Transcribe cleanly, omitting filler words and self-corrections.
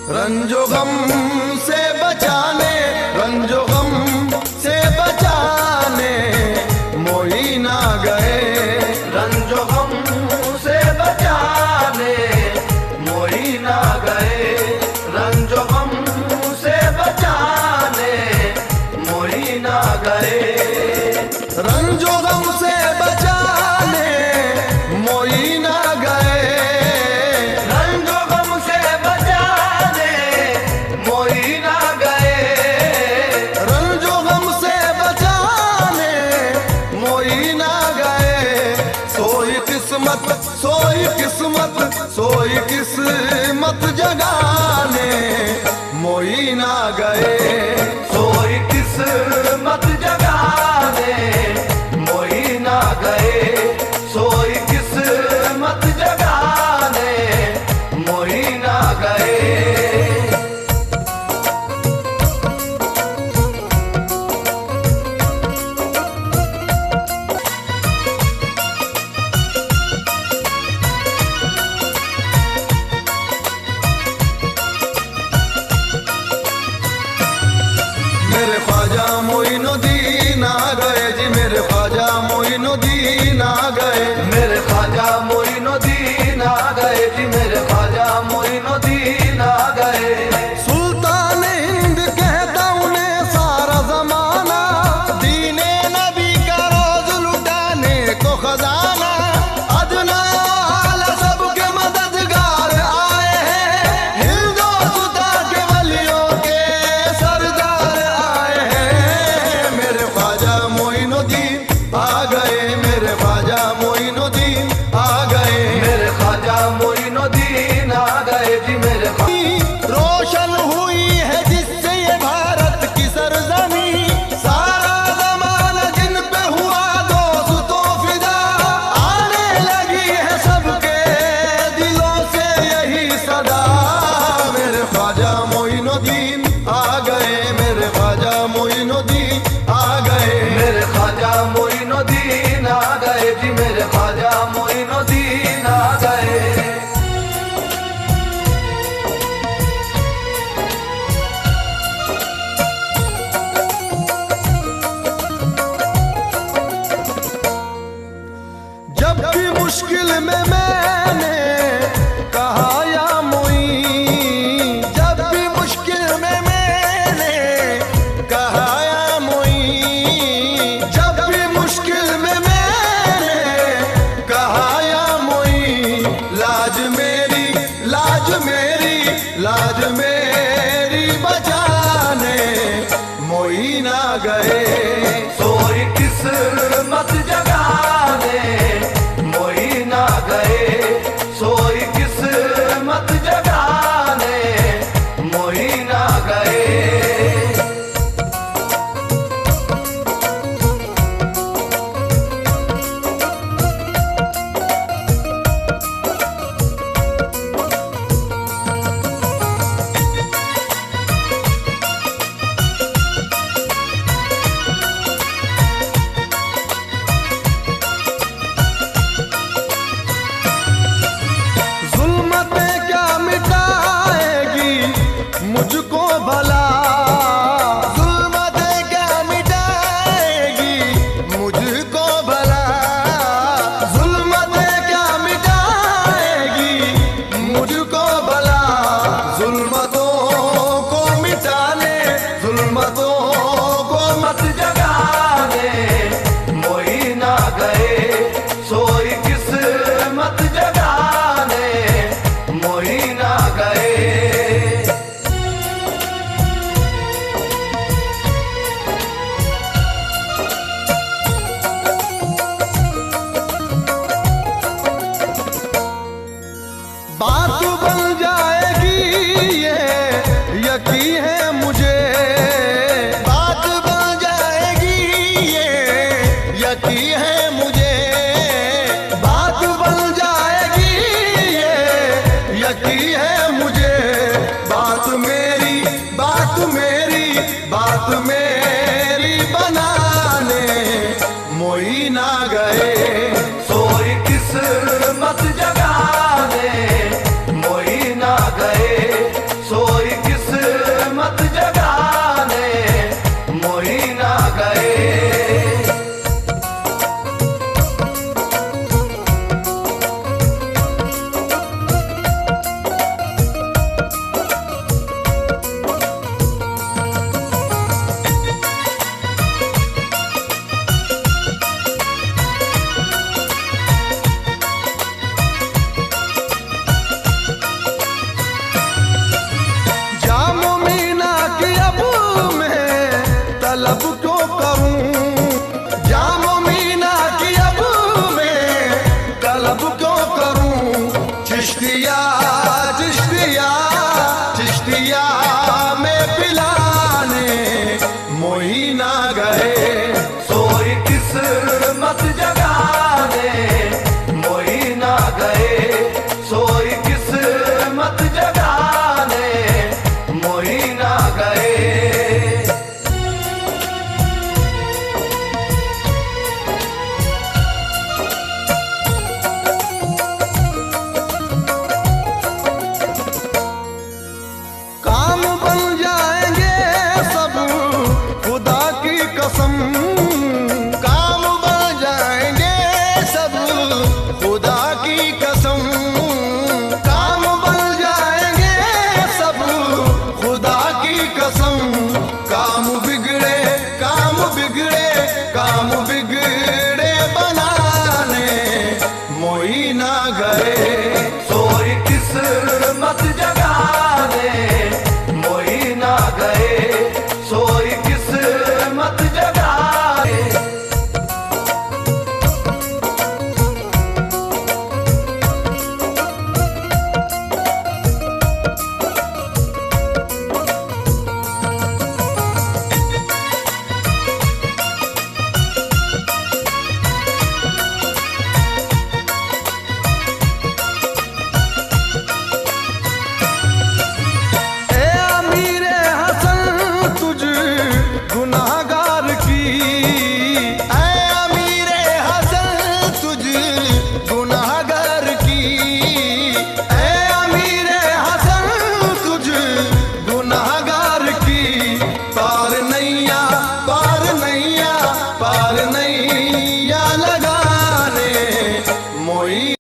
रंजो गम से बचाने, रंजो गम से बचाने मोही ना गए, रंजो गम से बचाने मोही ना गए, रंजो गम से बचाने मोही ना गए, रंजो गम से बचाने मोही ना गए, रंजो गम से बचाने मोही ना गए, रंजो गम से बचाने मोही ना गए, सोई किस्मत, सोई किस्मत, सोई किस्मत जगाने मोही ना गए, सोई किस्मत जगाने मोही ना गए, सोई किस्मत जगाने मोही ना गए। मेरे ख्वाजा मोइनुद्दीन आ गए जी, मेरे ख्वाजा मोइनुद्दीन आ गए, मेरे ख्वाजा मोइनुद्दीन आ गए जी, मेरे ख्वाजा मोइनुद्दीन आ गए, सुल्तान हिंद कहता उन्हें सारा जमाना, दीने नबी का रोज लुटाने को खजाना, अदना आला सबके मददगार आए हैं, हिंदुस्तां के वलियों के सरदार आए हैं, मेरे ख्वाजा मोइनुद्दीन आ गए, मेरे ख्वाजा मोइनुद्दीन आ गए, मेरे ख्वाजा मोइनुद्दीन आ गए जी, मेरे रोशन हुई है जिससे ये भारत की सरजमी, सारा जमाना जिन पे हुआ दोस्तों फिदा, आने लगी है सबके दिलों से यही सदा, मेरे ख्वाजा मोइनुद्दीन आ गए, मेरे ख्वाजा मोइनुद्दीन आ गए, मेरे ख्वाजा मोइनुद्दीन आ गए जी, मेरे ख्वाजा मोइनुद्दीन आ गए। जब भी मुश्किल में मैंने कहा या मोई, जब भी मुश्किल में मैंने कहा या मोई, जब भी मुश्किल में मैंने कहा या मोई, लाज मेरी, लाज मेरी, लाज मेरी बचाने मोई ना गए, सोई किस्मत जगाने मोही ना गए, सोई किस्मत जगाने मोही ना गए। जुल्मतें क्या मिटाएगी मुझको भला, जुल्मतें क्या मिटाएगी मुझको भला, जुल्मतें क्या मिटाएगी मुझको भला, जुल्मतों को मिटाने, जुल्मतों को मत जगाने मोही ना गए, सोई किस्मत जगाने मोही ना गए। बात बन जाएगी ये यकीन है मुझे, बात बन जाएगी ये यकीन है मुझे, बात बन जाएगी ये कहती है मुझे बात मेरी बात मेरी बात मेरी बनाने मोई ना गए सोई किस्मत जगाने मोई ना गए सोई किस्मत जगाने मोई ना गए। तलब क्यों करूं जामो मीना की अब मैं तलब क्यों करूं चिश्तिया चिश्तिया चिश्तिया